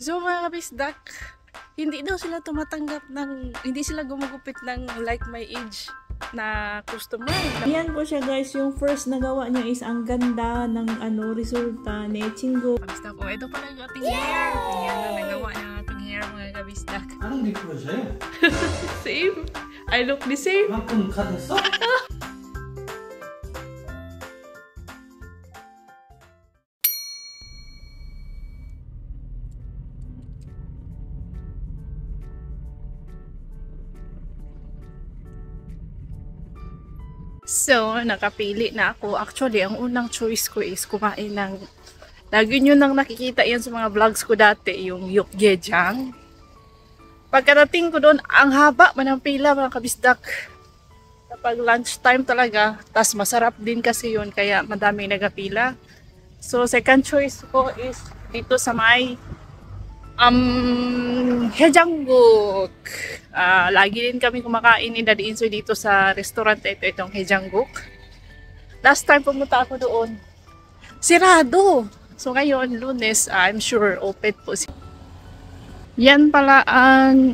So mga kabisdak, hindi daw sila tumatanggap ng, hindi sila gumugupit ng like my age na customer. Yan po siya guys, yung first na gawa niya is ang ganda ng resulta ni Chingo. Kabisdak, oh, ito pala yung ating hair. Tingnan na nagawa ng ating hair mga kabisdak. Anong di ko siya? Same. I look the same. Anong ka na So, nakapili na ako. Actually, ang unang choice ko is kumain ng, lagi nyo nang nakikita yan sa mga vlogs ko dati, yung yukgejang. Pagkarating ko doon, ang haba man ang pila mga kabisdak. Kapag lunchtime talaga, tas masarap din kasi yun, kaya madami nagapila. So, second choice ko is dito sa may Haejangguk. Lagi din kami kumakain ni Daddy Insoy dito sa restaurant itong Haejangguk. Last time pumunta ako doon, sirado. So ngayon, Lunes, I'm sure open po. Yan pala ang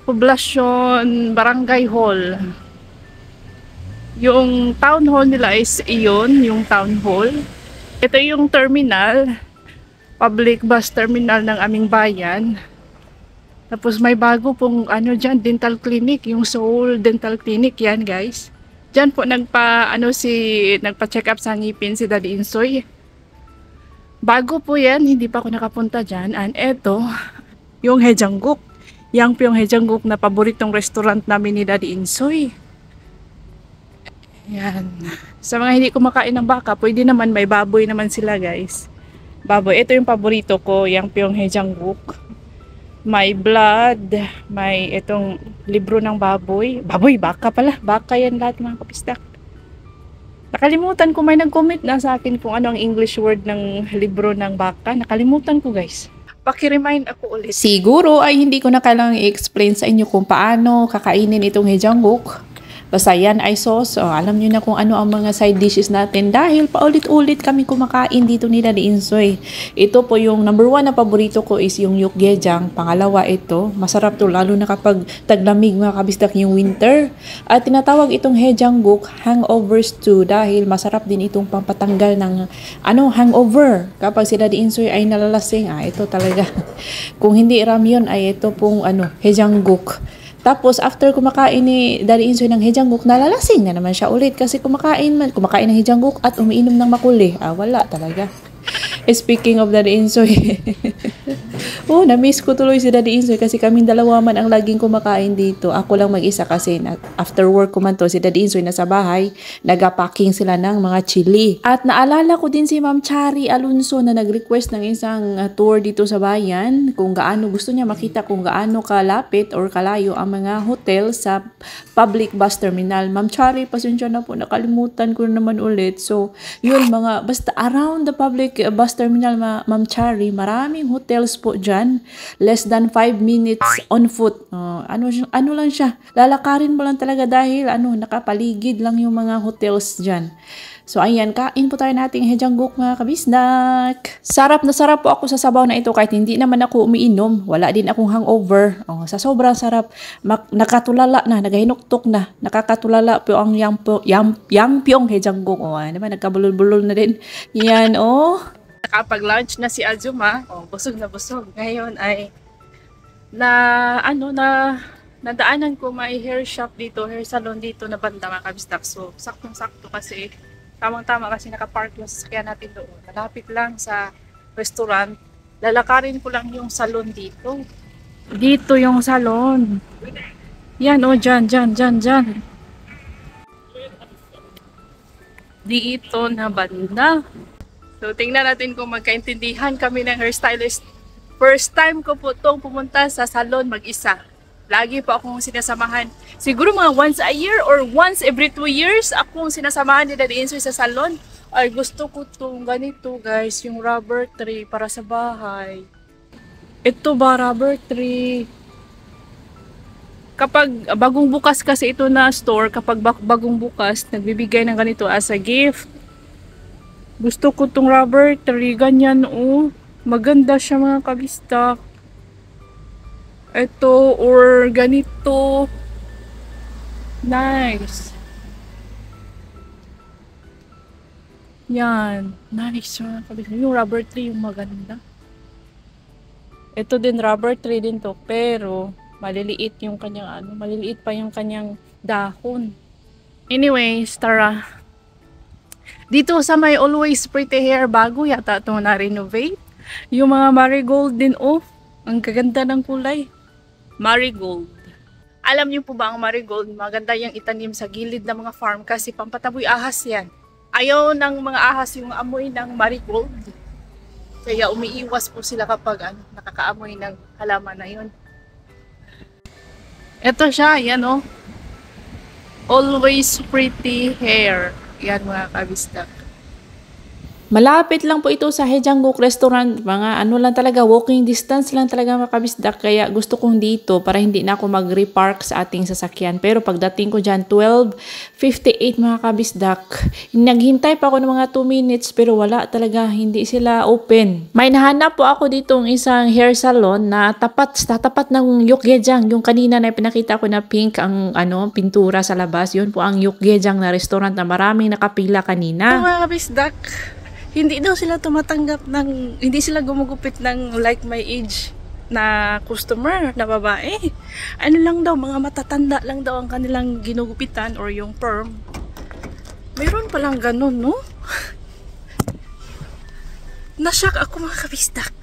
Poblacion Barangay Hall. Yung town hall nila is iyon, yung town hall. Ito yung terminal, public bus terminal ng aming bayan. Tapos may bago pong dyan, dental clinic, yung Seoul Dental Clinic yan guys. Dyan po nagpa-check up sa ngipin si Daddy Insoy. Bago po yan, hindi pa ako nakapunta dyan. And eto, yung Haejangguk. Yang po yung Haejangguk na paboritong restaurant namin ni Daddy Insoy. Yan. Sa mga hindi kumakain ng baka, pwede naman may baboy naman sila guys. Baboy. Ito yung paborito ko, yung Pyong Haejangguk. May blood, may itong libro ng baboy. Baboy, baka pala. Baka yan lahat mga kapistak. Nakalimutan ko, may nag-comment na sa akin kung ano ang English word ng libro ng baka. Nakalimutan ko guys. Paki-remind ako ulit. Siguro ay hindi ko na kailangang i-explain sa inyo kung paano kakainin itong Haejangguk. Basta yan ay sauce. Alam nyo na kung ano ang mga side dishes natin dahil paulit-ulit kami kumakain dito ni Daddy Insoy. Ito po yung number 1 na paborito ko is yung yukgejang. Pangalawa ito, masarap to lalo na kapag taglamig mga kabisdak yung winter. At tinatawag itong Haejangguk hangover stew dahil masarap din itong pampatanggal ng hangover. Kapag si Daddy Insoy ay nalalasing, ito talaga. Kung hindi ramyun ay ito pong Haejangguk. Tapos, after kumakain ni Daddy Insoy ng Haejangguk, nalalasing na naman siya ulit kasi kumakain ng Haejangguk at umiinom ng makuli. Wala talaga. Speaking of Daddy Insoy, na-miss ko tuloy si Daddy Insoy kasi kaming dalawa man ang laging kumakain dito. Ako lang mag-isa kasi after work ko man to, si Daddy Insoy nasa bahay, nagapacking sila ng mga chili. At naalala ko din si Ma'am Chari Alonso na nag-request ng isang tour dito sa bayan kung gaano gusto niya makita kung gaano kalapit or kalayo ang mga hotel sa public bus terminal. Ma'am Chari, pasensya na po, nakalimutan ko naman ulit. So, yun basta around the public bus terminal, Ma'am Chari, maraming hotels po dyan. Less than 5 minutes on foot. Ano lang siya, lalakarin mo lang talaga dahil nakapaligid lang yung mga hotels dyan. So ayan, kain po tayo nating Haejangguk mga kabisdak. Sarap na sarap po ako sa sabaw na ito kahit hindi naman ako umiinom. Wala din akong hangover. Sa sobrang sarap, nakatulala na, nagahinuktok na. Nakakatulala po ang yang Pyong Haejangguk. Naman, nagkabulol-bulol na din. Yan, Nakapag-lunch na si Azuma. Busog na busog. Ngayon ay nadaanan ko may hair shop dito, hair salon dito na banda mga kabisdak. So, saktong-sakto kasi, tamang-tama kasi nakapark yung sasakyan natin doon. Malapit lang sa restaurant. Lalakarin ko lang yung salon dito. Dito yung salon. Yan dyan. Dito na banda. So, tingnan natin kung magkaintindihan kami ng hairstylist. First time ko po itong pumunta sa salon mag-isa. Lagi po akong sinasamahan. Siguro mga once a year or once every 2 years akong sinasamahan ni Daddy Insoy sa salon. Ay, gusto ko itong ganito guys, yung rubber tree para sa bahay. Ito ba rubber tree? Kapag bagong bukas kasi ito na store, kapag bagong bukas, nagbibigay ng ganito as a gift. Gusto ko tong rubber tree, ganyan Maganda siya mga kabisdak. Ito or ganito. Nice. Yan. Nice mga kabisdak. Yung rubber tree yung maganda. Ito din rubber tree din to. Pero maliliit yung kanyang ano. Maliliit pa yung kanyang dahon. Anyways, tara. Dito sa may Always Pretty Hair, bago yata ito na-renovate. Yung mga marigold din, oh. Ang gaganda ng kulay. Marigold. Alam niyo po ba ang marigold? Maganda yung itanim sa gilid ng mga farm kasi pampataboy ahas yan. Ayaw ng mga ahas yung amoy ng marigold. Kaya umiiwas po sila kapag nakakaamoy ng halaman na yun. Ito siya, yan oh. Always Pretty Hair. Yan mga kabisdak. Malapit lang po ito sa Haejangguk Restaurant. Mga ano lang talaga, walking distance lang talaga mga kabisdak. Kaya gusto kong dito para hindi na ako mag-repark sa ating sasakyan. Pero pagdating ko dyan, 12:58 mga kabisdak. Naghintay pa ako ng mga 2 minutes pero wala talaga, hindi sila open. May nahanap po ako dito ng isang hair salon na tapat ng Yukgaejang. Yung kanina na pinakita ko na pink ang pintura sa labas. Yun po ang Yukgaejang na restaurant na maraming nakapila kanina. Mga kabisdak, hindi daw sila tumatanggap ng, hindi sila gumugupit ng like my age na customer na babae. Ano lang daw, mga matatanda lang daw ang kanilang ginugupitan or yung perm. Mayroon palang ganun, no? Nashock ako mga kabisdak.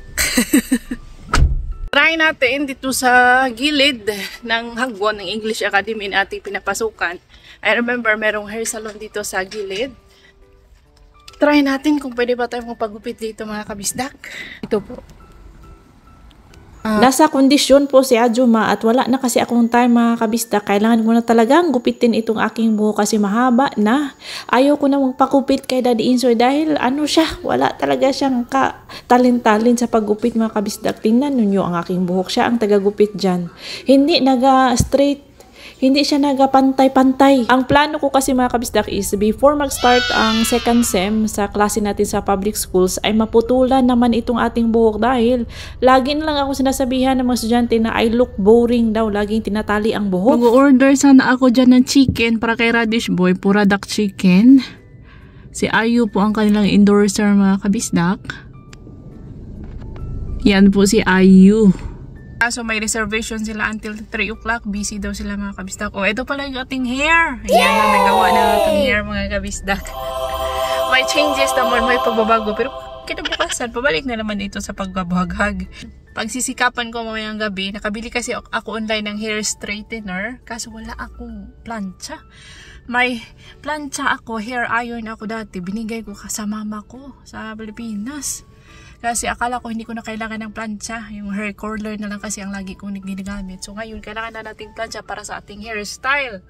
Try natin dito sa gilid ng hagwon ng English Academy na ating pinapasukan. I remember merong hair salon dito sa gilid. Try natin kung pwede ba tayong magpagupit dito mga kabisdak. Ito po. Nasa kondisyon po si Ajuma at wala na kasi akong time mga kabisdak. Kailangan ko na talagang gupitin itong aking buhok kasi mahaba na. Ayaw ko na magpakupit kay Daddy Insoy dahil wala talaga siyang talin-talin sa paggupit mga kabisdak. Tingnan ninyo ang aking buhok, siya ang tagagupit dyan. Hindi naga-straight. Hindi siya nagapantay-pantay. Ang plano ko kasi mga kabisdak is before mag-start ang second sem sa klase natin sa public schools ay maputulan naman itong ating buhok dahil lagi na lang ako sinasabihan ng mga estudyante na I look boring daw. Laging tinatali ang buhok. Mag-order sana ako dyan ng chicken para kay Radish Boy. Pura duck chicken. Si Ayu po ang kanilang endorser mga kabisdak. Yan po si Ayu. So may reservation sila until 3 o'clock. Busy daw sila mga kabisdak. Oh, ito pala yung ating hair. Ayan ang nagawa na ating hair mga kabisdak. May changes naman, may pagbabago. Pero kinabukasan, pabalik na naman ito sa pagbabaghag. Pagsisikapan ko mamayang gabi, nakabili kasi ako online ng hair straightener. Kaso wala akong plancha. May plancha ako, hair iron ako dati. Binigay ko sa mama ko sa Pilipinas. Kasi akala ko hindi ko na kailangan ng plancha. Yung hair curler na lang kasi ang lagi kong ginagamit. So ngayon, kailangan na nating plancha para sa ating hairstyle.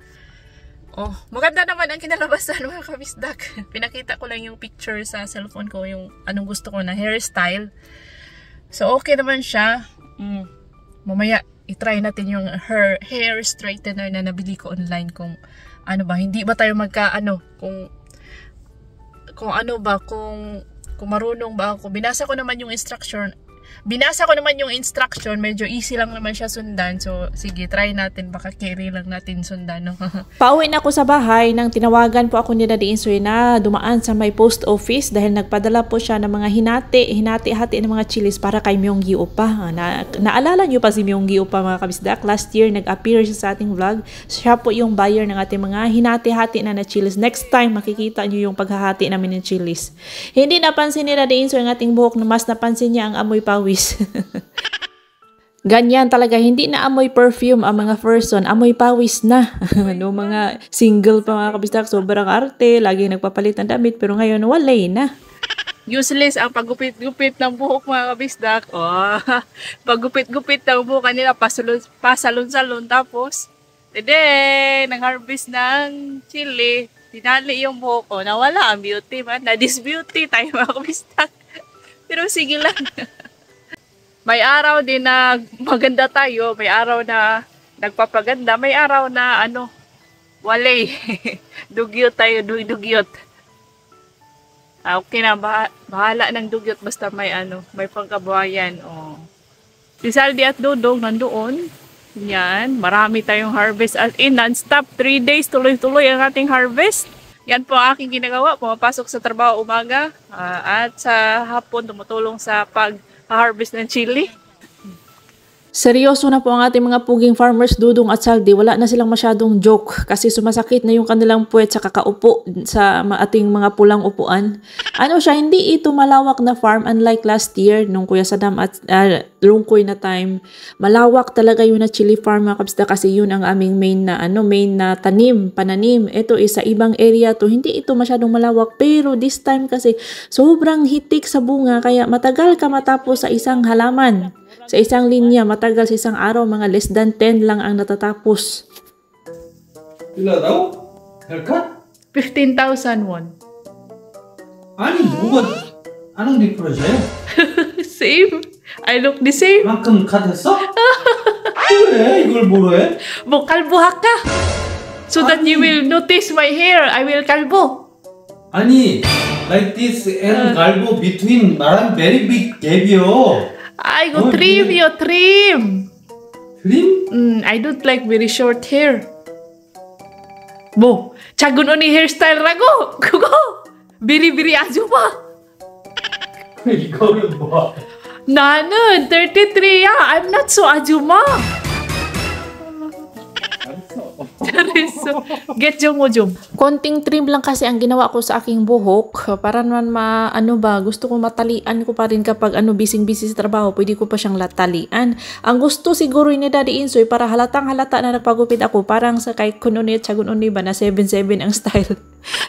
Oh, maganda naman ang kinalabasan mga kabisdak. Pinakita ko lang yung picture sa cellphone ko, yung anong gusto ko na hairstyle. So okay naman siya. Mamaya, itry natin yung hair straightener na nabili ko online kung ano ba, hindi ba tayo kung marunong ba ako. Binasa ko naman yung instruction, medyo easy lang naman siya sundan. So, sige, try natin. Baka carry lang natin sundan, no? Pauwi na ako sa bahay nang tinawagan po ako ni Daddy Insoy na dumaan sa may post office dahil nagpadala po siya ng mga hinati-hati ng mga chilis para kay Myunggi Opa. Naalala niyo pa si Myunggi Opa mga kabisdak? Last year, nag-appear siya sa ating vlog. Siya po yung buyer ng ating mga hinati-hati na chilis. Next time, makikita niyo yung paghahati namin ng chilis. Hindi napansin ni Daddy Insoy ang ating buhok, na mas napansin niya ang amoy pawis. Ganyan talaga, hindi na amoy perfume ang mga person, amoy pawis na. No, mga single pa mga kabisdak, sobrang arte, lagi nagpapalit ng damit, pero ngayon walay na. Useless ang paggupit-gupit ng buhok mga kabisdak. Oh, paggupit-gupit ng buhok kanila, pasalon-salon, tapos nang-harvest ng chili, tinali yung buhok ko, nawala ang beauty man, na-disbeauty tayo mga kabisdak. Pero sige lang. May araw din na maganda tayo, may araw na nagpapaganda, may araw na ano, walay. Dugyot tayo, dugyot. Okay na, bahala ng dugyot basta may may pangkabuhayan. Oh. Si Saldi at Dudong nandoon. Yan, marami tayong harvest as in non-stop 3 days tuloy-tuloy ang ating harvest. Yan po ang aking ginagawa, pumapasok sa trabaho umaga at sa hapon tumutulong sa pag-harvest ng chili. Seryoso na po ang ating mga puging farmers, Dudong at Saldi. Wala na silang masyadong joke kasi sumasakit na yung kanilang puwet sa kakaupo sa ating mga pulang upuan. Ano siya, hindi ito malawak na farm unlike last year nung Kuya Saddam at Lungkoy na time. Malawak talaga yun na chili farm mga kabisda kasi yun ang aming main na pananim. Ito is sa ibang area to, hindi ito masyadong malawak pero this time kasi sobrang hitik sa bunga kaya matagal ka matapos sa isang halaman. Sa isang linya, matagal sa isang araw, mga less than 10 lang ang natatapos. Ilan daw? Haircut? 15,000 won. 아니, anong difference sa'yo? Same. I look the same. 그만큼 cut 했어? 왜 이걸 보러 해? Mo, kalbuha ka. So that you will notice my hair. I will kalbo. 아니, like this and 갈보 between 나랑 very big gap이요. I go trim you, trim. Trim? I don't like very short hair. Mo, chagun oni hairstyle rago. Kugo. Biri-biri azuma. 이거는 뭐? 나는 33야. I'm not so azuma. Get yung mo, Jum. Konting trim lang kasi ang ginawa ko sa aking buhok para naman gusto ko matalian ko pa rin kapag busy sa trabaho, pwede ko pa siyang latalian. Ang gusto siguro ni Daddy Insoy para halatang halata na nagpagupit ako, parang sa kay Kununi at Chagununi ba na 7-7 ang style.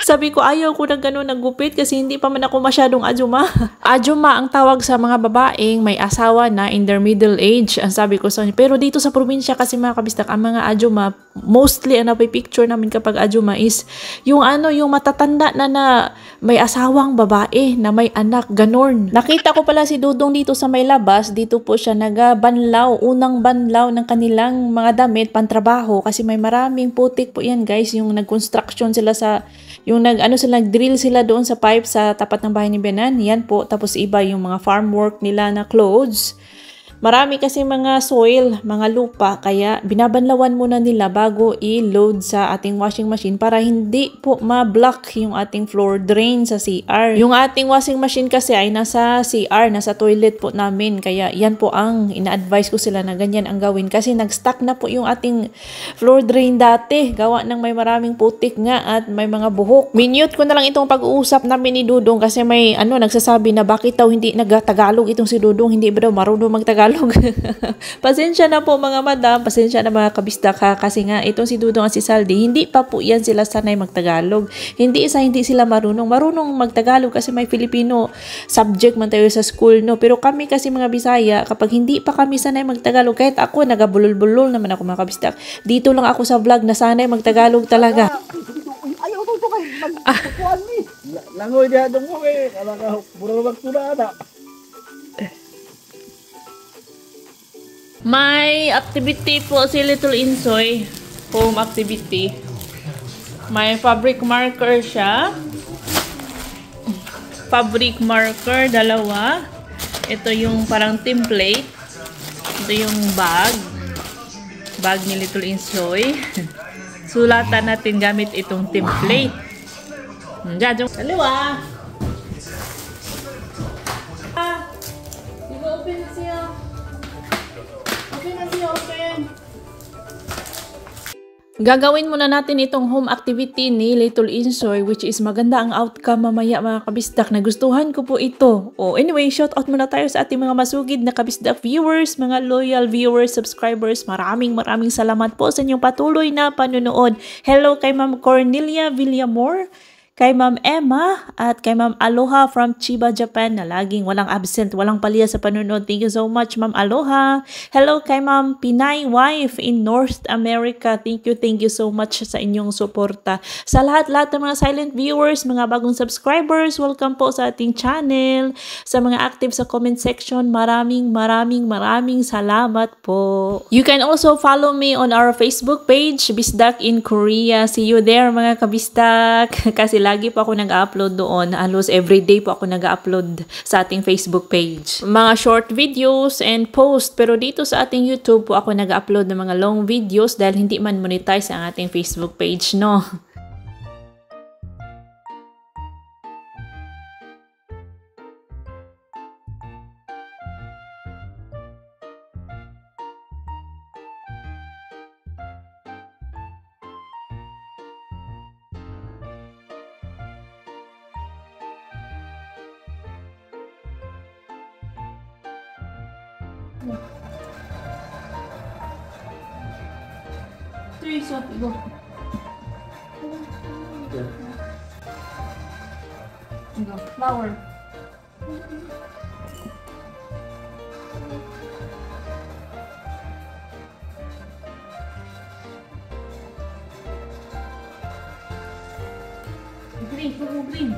Sabi ko ayaw ko ng ganun naggupit kasi hindi pa man ako masyadong ajuma. Ajuma ang tawag sa mga babaeng may asawa na in their middle age. Ang sabi ko sa kanya. Pero dito sa probinsya kasi mga kabistak, ang mga ajuma, mostly ang napipicture namin kapag ajuma is yung yung matatanda na may asawang babae na may anak, ganon. Nakita ko pala si Dudong dito sa may labas. Dito po siya nagabanlaw, unang banlaw ng kanilang mga damit pantrabaho kasi may maraming putik po yan guys. Yung nag-construction sila nag-drill sila doon sa pipe sa tapat ng bahay ni Benan. Yan po. Tapos iba yung mga farm work nila na clothes. Marami kasi mga soil, mga lupa, kaya binabanlawan muna nila bago i-load sa ating washing machine para hindi po ma-block yung ating floor drain sa CR. Yung ating washing machine kasi ay nasa CR, nasa toilet po namin, kaya yan po ang ina-advise ko sila na ganyan ang gawin kasi nag-stuck na po yung ating floor drain dati, gawa ng may maraming putik nga at may mga buhok. Minute ko na lang itong pag-uusap namin ni Dudong kasi may nagsasabi na bakit daw hindi nag-Tagalog itong si Dudong, hindi ba daw marunong mag-Tagalog? Pasensya na po mga madam, pasensya na mga kabisdak ha, kasi nga itong si Dudong at si Saldi, hindi pa po yan sila sanay magtagalog. Hindi sila marunong magtagalog kasi may Filipino subject man tayo sa school, no? Pero kami kasi mga Bisaya, kapag hindi pa kami sanay magtagalog, kahit ako nagabulol-bulol naman ako mga kabisdak, dito lang ako sa vlog na sanay magtagalog talaga. Ayaw to kay magkukuan ni. Langoy dia dong mo eh. Ala ka mura magtula na. May activity po si Little Insoy. Home activity. May fabric marker siya. Fabric marker, dalawa. Ito yung parang template. Ito yung bag. Bag ni Little Insoy. Sulatan natin gamit itong template. Diyan, dalawa. Open na siya. Gagawin muna natin itong home activity ni Little Insoy, which is maganda ang outcome mamaya mga kabisdak. Nagustuhan ko po ito. Anyway, shout out muna tayo sa ating mga masugid na kabisdak viewers, mga loyal viewers, subscribers. Maraming salamat po sa inyong patuloy na panonood. Hello kay Ma'am Cornelia Villamor, kay Ma'am Emma, at kay Ma'am Aloha from Chiba, Japan na laging walang absent, walang palya sa panunod. Thank you so much, Ma'am Aloha. Hello kay Ma'am Pinay Wife in North America. Thank you so much sa inyong suporta. Sa lahat ng mga silent viewers, mga bagong subscribers, welcome po sa ating channel. Sa mga active sa comment section, maraming salamat po. You can also follow me on our Facebook page, Bisdak in Korea. See you there mga kabisdak. Kasi lagi po ako nag-upload doon. Halos everyday po ako nag-upload sa ating Facebook page. Mga short videos and post. Pero dito sa ating YouTube po ako nag-upload ng mga long videos dahil hindi man monetize ang ating Facebook page, no? Three shot, go. Go. Flower. Green, go green.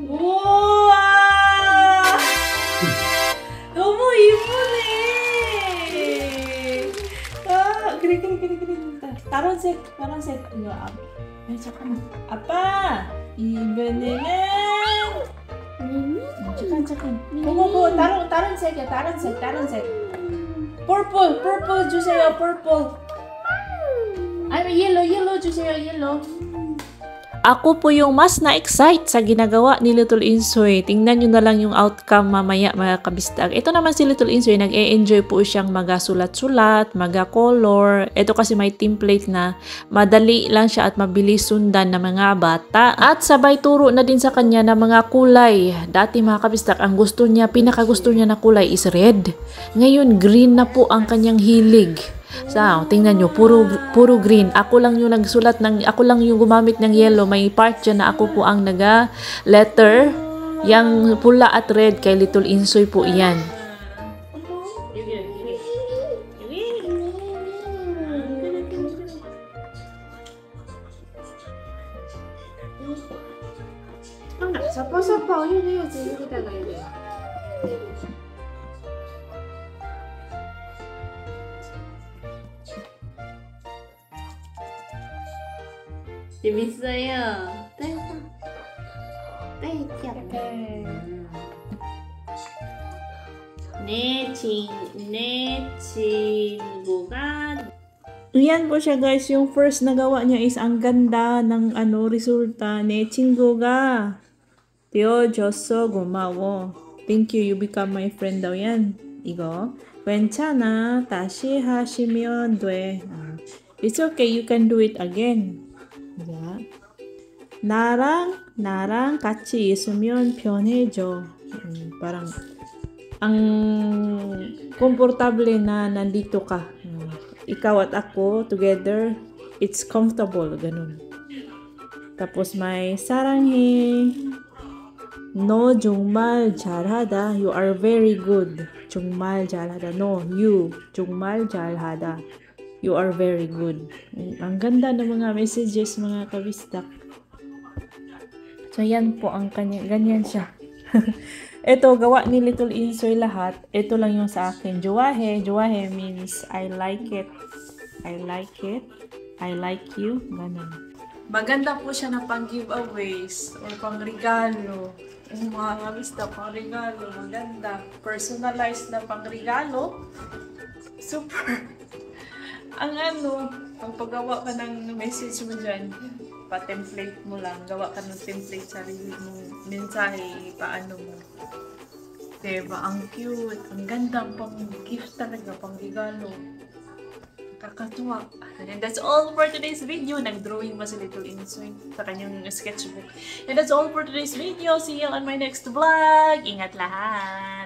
우와! 너무 이쁘네. 아, 그래. 다른 색. 이거 잠깐만. 아빠, 이번에는 잠깐. 그거 다른 색이야. 다른 색. purple 주세요. purple. 아니, yellow 주세요. yellow. Ako po yung mas na-excite sa ginagawa ni Little Insoy. Tingnan nyo na lang yung outcome mamaya mga kabistag. Ito naman si Little Insoy, nag-e-enjoy po siyang magasulat-sulat, maga-color. Ito kasi may template na madali lang siya at mabilis sundan ng mga bata. At sabay turo na din sa kanya ng mga kulay. Dati mga kabistag, ang gusto niya, pinakagusto niya na kulay is red. Ngayon, green na po ang kanyang hilig. Tingnan nyo, puro green. Ako lang yung gumamit ng yellow. May part dyan na ako po ang letter. Yang pula at red kay Little Insoy po yan. 사파사파 해야지. 여기다가 이래. 재밌어요. 내 친구가 Ayan po siya guys, yung first na gawa niya is ang ganda ng resulta. 내 친구가 되어줘서 고마워. Thank you, you become my friend daw yan. 이거 괜찮아, 다시 하시면 돼. It's okay, you can do it again. 자, 나랑 같이 있으면 편해져. Parang ang komportable na nandito ka. Ikaw at ako together, it's comfortable, ganun. Tapos may 사랑해. 너 정말 잘하다. You are very good. 정말 잘하다. No, you. 정말 잘하다. You are very good. Ang ganda ng mga messages, mga kabistak. So, yan po ang kanya. Ganyan siya. Ito, gawa ni Little Insoy lahat. Ito lang yung sa akin. Jowahe. Jowahe means I like it. I like it. I like you. Ganun. Maganda po siya na pang giveaways or pang regalo. Yung mga kabistak, pang regalo. Maganda. Personalized na pang regalo. Super. Ang ang paggawa ka ng message mo dyan, pa-template mo lang, gawa ka ng template sarili mo, mensahe, paano mo. Diba? Ang cute, ang ganda, pang gift talaga, pang regalo. Kakatuwa. And that's all for today's video. Nag-drawing pa si Little Insoy sa kanyang sketchbook. And that's all for today's video. See you on my next vlog. Ingat lahat!